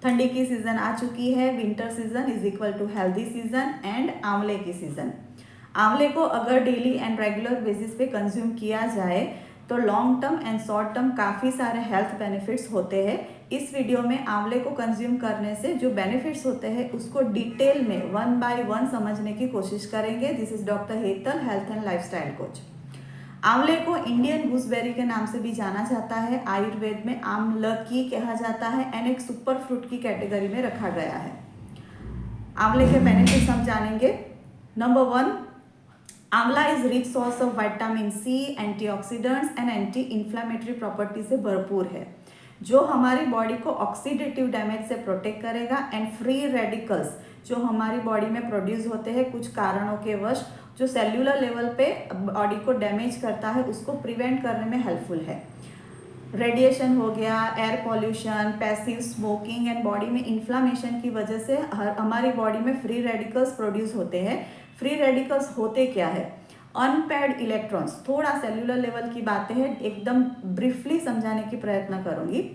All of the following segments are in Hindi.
ठंडी की सीज़न आ चुकी है, winter season is equal to healthy season and आंवले की सीज़न। आंवले को अगर डेली एंड रेगुलर बेसिस पे कंज्यूम किया जाए तो long term and short term काफ़ी सारे हेल्थ बेनिफिट्स होते हैं। इस वीडियो में आंवले को कंज्यूम करने से जो बेनिफिट्स होते हैं उसको डिटेल में 1 बाय 1 समझने की कोशिश करेंगे। This is doctor Hetal, health and lifestyle coach. आंवले को इंडियन गूसबेरी के नाम से भी जाना जाता है, आयुर्वेद में आमलकी कहा जाता है एंड एक सुपर फ्रूट की कैटेगरी में रखा गया है। आंवले के बेनिफिट्स हम जानेंगे। Number 1, amla is rich source of vitamin C, antioxidants and anti inflammatory property से भरपूर है, जो हमारी बॉडी को ऑक्सीडेटिव डैमेज से प्रोटेक्ट करेगा एंड फ्री रेडिकल्स जो हमारी बॉडी में प्रोड्यूस होते हैं कुछ कारणों के वश, जो सेल्यूलर लेवल पे बॉडी को डैमेज करता है, उसको प्रिवेंट करने में हेल्पफुल है। रेडिएशन हो गया, air pollution, passive smoking and body में इन्फ्लामेशन की वजह से हमारी बॉडी में फ्री रेडिकल्स प्रोड्यूस होते हैं। फ्री रेडिकल्स होते क्या है? Unpaired electrons. थोड़ा सेल्यूलर लेवल की बातें हैं, एकदम ब्रीफली समझाने की प्रयत्न करूंगी।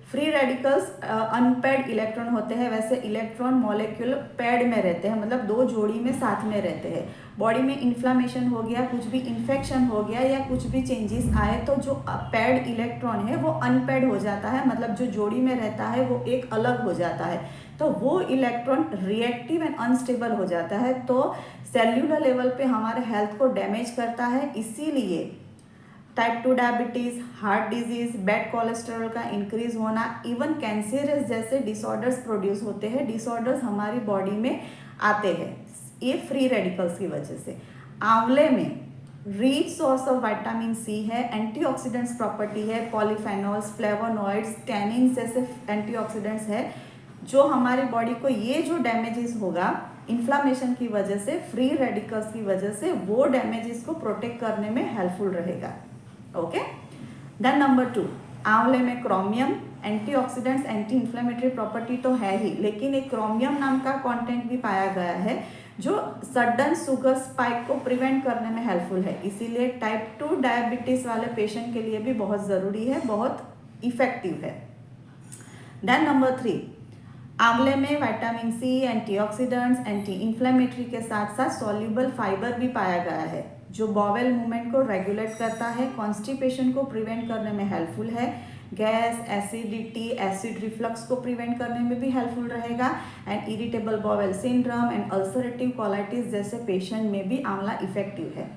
फ्री रेडिकल्स अनपेयर्ड इलेक्ट्रॉन होते हैं। वैसे इलेक्ट्रॉन मॉलिक्यूल पेयर्ड में रहते हैं, मतलब दो जोड़ी में साथ में रहते हैं। बॉडी में इन्फ्लामेशन हो गया, कुछ भी इन्फेक्शन हो गया या कुछ भी चेंजेस आए तो जो पेयर्ड इलेक्ट्रॉन है वो अनपेयर्ड हो जाता है, मतलब जो जोड़ी में रहता है वो एक अलग हो जाता है, तो वो इलेक्ट्रॉन रिएक्टिव एंड अनस्टेबल हो जाता है, तो सेल्यूलर लेवल पे हमारे हेल्थ को डैमेज करता है। इसीलिए type 2 diabetes, heart disease, bad cholesterol का इंक्रीज होना, इवन कैंसरस जैसे डिसऑर्डर्स प्रोड्यूस होते हैं। डिसऑर्डर्स हमारी बॉडी में आते हैं ये फ्री रेडिकल्स की वजह से। आंवले में rich source of vitamin C है, एंटीऑक्सीडेंट्स प्रॉपर्टी है, पॉलीफेनॉल्स, फ्लेवोनॉइड्स, टैनिन्स जैसे एंटीऑक्सीडेंट्स है, जो हमारी बॉडी को ये जो डैमेजेस होगा इन्फ्लामेशन की वजह से, फ्री रेडिकल्स की वजह से, वो डैमेजेस को प्रोटेक्ट करने में हेल्पफुल रहेगा। ओके, देन नंबर 2, आंवले में chromium, antioxidants, anti inflammatory property तो है ही, लेकिन एक क्रोमियम नाम का कंटेंट भी पाया गया है जो सडन शुगर स्पाइक को प्रिवेंट करने में हेल्पफुल है। इसीलिए टाइप 2 डायबिटीज वाले पेशेंट के लिए भी बहुत ज़रूरी है, बहुत इफेक्टिव है। देन नंबर 3, आंवले में vitamin C, antioxidants, anti inflammatory के साथ साथ सॉल्युबल फाइबर भी पाया गया है, जो बॉवेल मूवमेंट को रेगुलेट करता है, कॉन्स्टिपेशन को प्रिवेंट करने में हेल्पफुल है, गैस, एसिडिटी, एसिड रिफ्लक्स को प्रिवेंट करने में भी हेल्पफुल रहेगा, and irritable bowel syndrome and ulcerative colitis जैसे पेशेंट में भी आंवला इफेक्टिव है।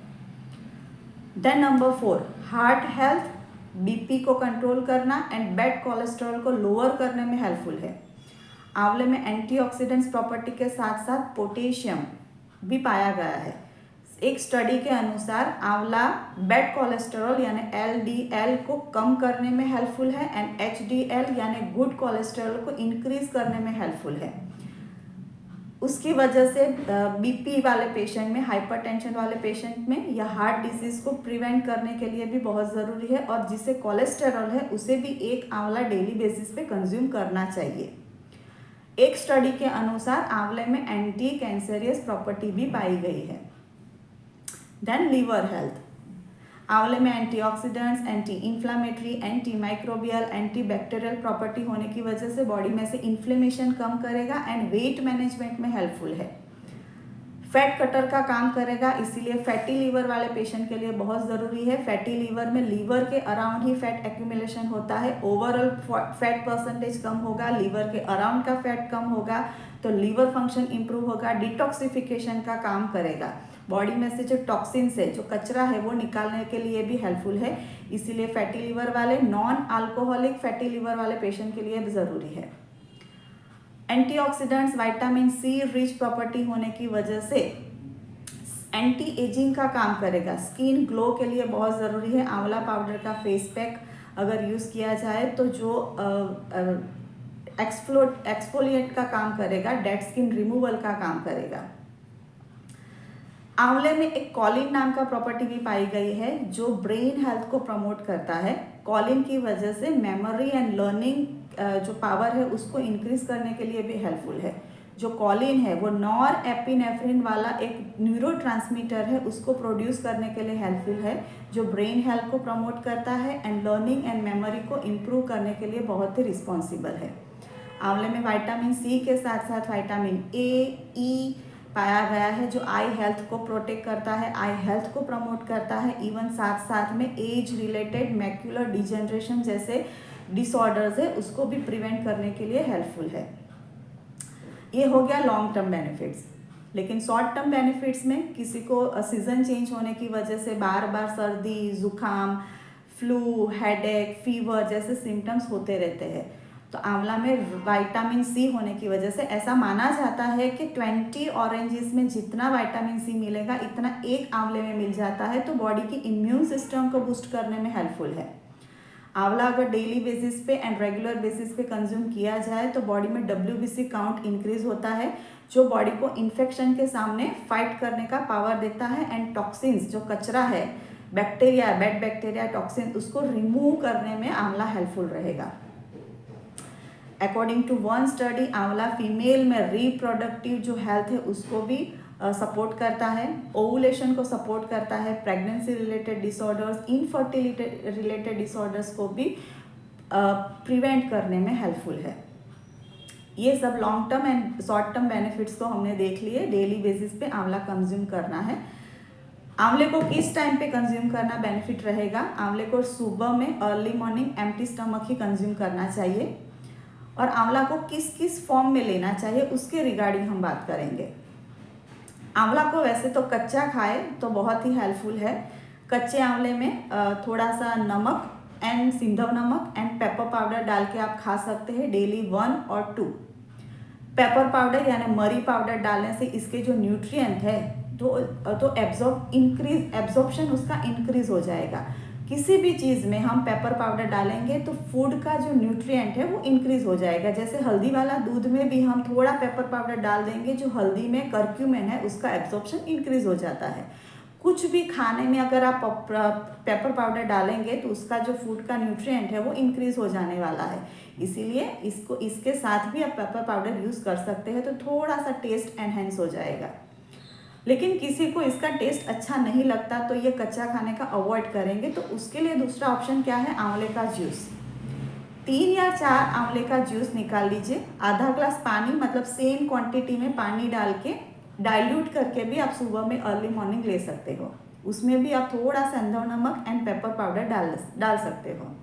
Then number 4, heart health, BP को कंट्रोल करना एंड बैड कोलेस्ट्रॉल को लोअर करने में हेल्पफुल है। आंवले में एंटीऑक्सीडेंट्स प्रॉपर्टी के साथ साथ पोटेशियम भी पाया गया है। एक स्टडी के अनुसार आंवला बैड कोलेस्ट्रॉल यानी LDL को कम करने में हेल्पफुल है एंड HDL यानी गुड कोलेस्ट्रॉल को इंक्रीज करने में हेल्पफुल है। उसकी वजह से बीपी वाले पेशेंट में, हाइपरटेंशन वाले पेशेंट में या हार्ट डिजीज को प्रिवेंट करने के लिए भी बहुत ज़रूरी है, और जिसे कोलेस्ट्रॉल है उसे भी एक आंवला डेली बेसिस पे कंज्यूम करना चाहिए। एक स्टडी के अनुसार आंवले में एंटी कैंसरियस प्रॉपर्टी भी पाई गई है। देन लीवर हेल्थ, आंवले में antioxidants, anti inflammatory, anti microbial, anti bacterial property होने की वजह से बॉडी में से इन्फ्लेमेशन कम करेगा एंड वेट मैनेजमेंट में हेल्पफुल है। फैट कटर का काम करेगा, इसीलिए फैटी लीवर वाले पेशेंट के लिए बहुत ज़रूरी है। फैटी लीवर में लीवर के अराउंड ही फैट एक्यूमुलेशन होता है, ओवरऑल फैट परसेंटेज कम होगा, लीवर के अराउंड का फैट कम होगा तो लीवर फंक्शन इंप्रूव होगा, डिटॉक्सिफिकेशन का काम करेगा, बॉडी में से जो टॉक्सिन्स है, जो कचरा है वो निकालने के लिए भी हेल्पफुल है। इसीलिए फैटी लीवर वाले, नॉन अल्कोहलिक फैटी लीवर वाले पेशेंट के लिए भी ज़रूरी है। Antioxidants, vitamin C rich property होने की वजह से एंटी एजिंग का काम करेगा, स्किन ग्लो के लिए बहुत ज़रूरी है। आंवला पाउडर का फेस पैक अगर यूज़ किया जाए तो जो एक्सफोलिएट का काम करेगा, डेड स्किन रिमूवल का काम करेगा। आंवले में एक कॉलिन नाम का प्रॉपर्टी भी पाई गई है जो ब्रेन हेल्थ को प्रमोट करता है। कॉलिन की वजह से मेमोरी एंड लर्निंग जो पावर है उसको इंक्रीज करने के लिए भी हेल्पफुल है। जो कॉलिन है वो नॉर एपिनेफ्रिन वाला एक न्यूरोट्रांसमीटर है, उसको प्रोड्यूस करने के लिए हेल्पफुल है, जो ब्रेन हेल्थ को प्रमोट करता है एंड लर्निंग एंड मेमोरी को इम्प्रूव करने के लिए बहुत ही रिस्पॉन्सिबल है। आंवले में विटामिन सी के साथ साथ विटामिन ए, ई पाया गया है जो आई हेल्थ को प्रोटेक्ट करता है, आई हेल्थ को प्रमोट करता है। इवन साथ साथ में एज रिलेटेड मैक्यूलर डिजेनरेशन जैसे डिसऑर्डर्स है उसको भी प्रिवेंट करने के लिए हेल्पफुल है। ये हो गया लॉन्ग टर्म बेनिफिट्स। लेकिन शॉर्ट टर्म बेनिफिट्स में किसी को सीजन चेंज होने की वजह से बार बार सर्दी, जुकाम, फ्लू, हेडेक, फीवर जैसे सिम्टम्स होते रहते हैं, तो आंवला में विटामिन सी होने की वजह से ऐसा माना जाता है कि 20 ऑरेंजेस में जितना विटामिन सी मिलेगा इतना एक आंवले में मिल जाता है, तो बॉडी की इम्यून सिस्टम को बूस्ट करने में हेल्पफुल है। आंवला अगर डेली बेसिस पे एंड रेगुलर बेसिस पे कंज्यूम किया जाए तो बॉडी में WBC काउंट इंक्रीज होता है, जो बॉडी को इन्फेक्शन के सामने फाइट करने का पावर देता है। एंड टॉक्सिन्स जो कचरा है, बैक्टीरिया, बैड बैक्टीरिया, टॉक्सिन, उसको रिमूव करने में आंवला हेल्पफुल रहेगा। अकॉर्डिंग टू वन स्टडी आंवला फीमेल में रिप्रोडक्टिव जो हेल्थ है उसको भी सपोर्ट करता है, ओवुलेशन को सपोर्ट करता है, pregnancy related disorders, infertility related disorders को भी प्रिवेंट करने में हेल्पफुल है। ये सब long term and short term benefits तो हमने देख लिए। डेली बेसिस पे आंवला कंज्यूम करना है। आंवले को किस टाइम पे कंज्यूम करना बेनिफिट रहेगा? आंवले को सुबह में अर्ली मॉर्निंग एम्प्टी स्टमक ही कंज्यूम करना चाहिए। और आंवला को किस किस फॉर्म में लेना चाहिए उसके रिगार्डिंग हम बात करेंगे। आंवला को वैसे तो कच्चा खाए तो बहुत ही हेल्पफुल है। कच्चे आंवले में थोड़ा सा नमक एंड सिंधव नमक एंड पेपर पाउडर डाल के आप खा सकते हैं डेली 1 और 2। पेपर पाउडर यानी मरी पाउडर डालने से इसके जो न्यूट्रिएंट है तो एब्जॉर्प्शन उसका इंक्रीज हो जाएगा। किसी भी चीज़ में हम पेपर पाउडर डालेंगे तो फूड का जो न्यूट्रिएंट है वो इंक्रीज हो जाएगा। जैसे हल्दी वाला दूध में भी हम थोड़ा पेपर पाउडर डाल देंगे, जो हल्दी में कर्क्यूमिन है उसका एब्जॉर्प्शन इंक्रीज हो जाता है। कुछ भी खाने में अगर आप पेपर पाउडर डालेंगे तो उसका जो फूड का न्यूट्रिएंट है वो इंक्रीज हो जाने वाला है। इसीलिए इसके साथ भी आप पेपर पाउडर यूज़ कर सकते हैं तो थोड़ा सा टेस्ट एनहेंस हो जाएगा। लेकिन किसी को इसका टेस्ट अच्छा नहीं लगता तो ये कच्चा खाने का अवॉइड करेंगे, तो उसके लिए दूसरा ऑप्शन क्या है? आंवले का जूस। 3 या 4 आंवले का जूस निकाल लीजिए, आधा ग्लास पानी मतलब सेम क्वांटिटी में पानी डाल के डाइल्यूट करके भी आप सुबह में अर्ली मॉर्निंग ले सकते हो। उसमें भी आप थोड़ा सिंधव नमक एंड पेपर पाउडर डाल सकते हो।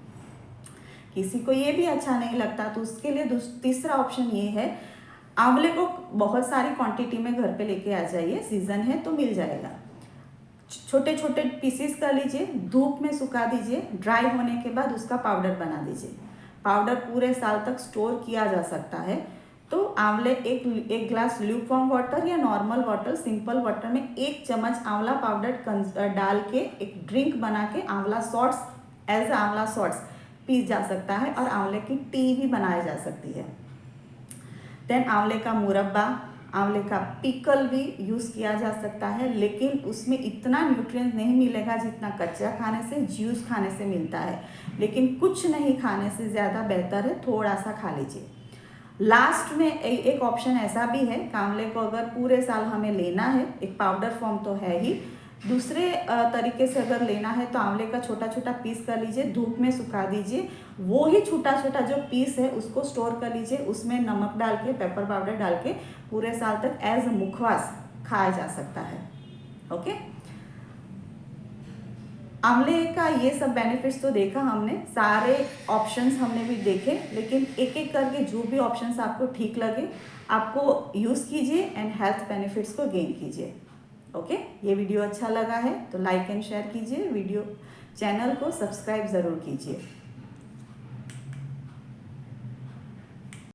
किसी को ये भी अच्छा नहीं लगता तो उसके लिए तीसरा ऑप्शन ये है, आंवले को बहुत सारी क्वांटिटी में घर पे लेके आ जाइए, सीजन है तो मिल जाएगा। छोटे छोटे पीसेस कर लीजिए, धूप में सुखा दीजिए, ड्राई होने के बाद उसका पाउडर बना दीजिए। पाउडर पूरे साल तक स्टोर किया जा सकता है। तो आंवले एक ग्लास ल्यूकवार्म वाटर या नॉर्मल वाटर, सिंपल वाटर में 1 चम्मच आंवला पाउडर डाल के एक ड्रिंक बना के आंवला शॉट्स एज आंवला शॉट्स पी जा सकता है। और आंवले की टी भी बनाई जा सकती है। देन आंवले का मुरब्बा, आंवले का पिकल भी यूज़ किया जा सकता है, लेकिन उसमें इतना न्यूट्रिएंट नहीं मिलेगा जितना कच्चा खाने से, जूस खाने से मिलता है। लेकिन कुछ नहीं खाने से ज़्यादा बेहतर है थोड़ा सा खा लीजिए। लास्ट में एक ऑप्शन ऐसा भी है, आंवले को अगर पूरे साल हमें लेना है, एक पाउडर फॉर्म तो है ही, दूसरे तरीके से अगर लेना है तो आंवले का छोटा छोटा पीस कर लीजिए, धूप में सुखा दीजिए, वो ही छोटा छोटा जो पीस है उसको स्टोर कर लीजिए, उसमें नमक डाल के, पेपर पाउडर डाल के पूरे साल तक एज मुखवास खाया जा सकता है। ओके, आंवले का ये सब बेनिफिट्स तो देखा हमने, सारे ऑप्शंस हमने भी देखे, लेकिन एक एक करके जो भी ऑप्शंस आपको ठीक लगे आपको यूज़ कीजिए एंड हेल्थ बेनिफिट्स को गेन कीजिए। ओके, ये वीडियो अच्छा लगा है तो लाइक एंड शेयर कीजिए, वीडियो चैनल को सब्सक्राइब ज़रूर कीजिए।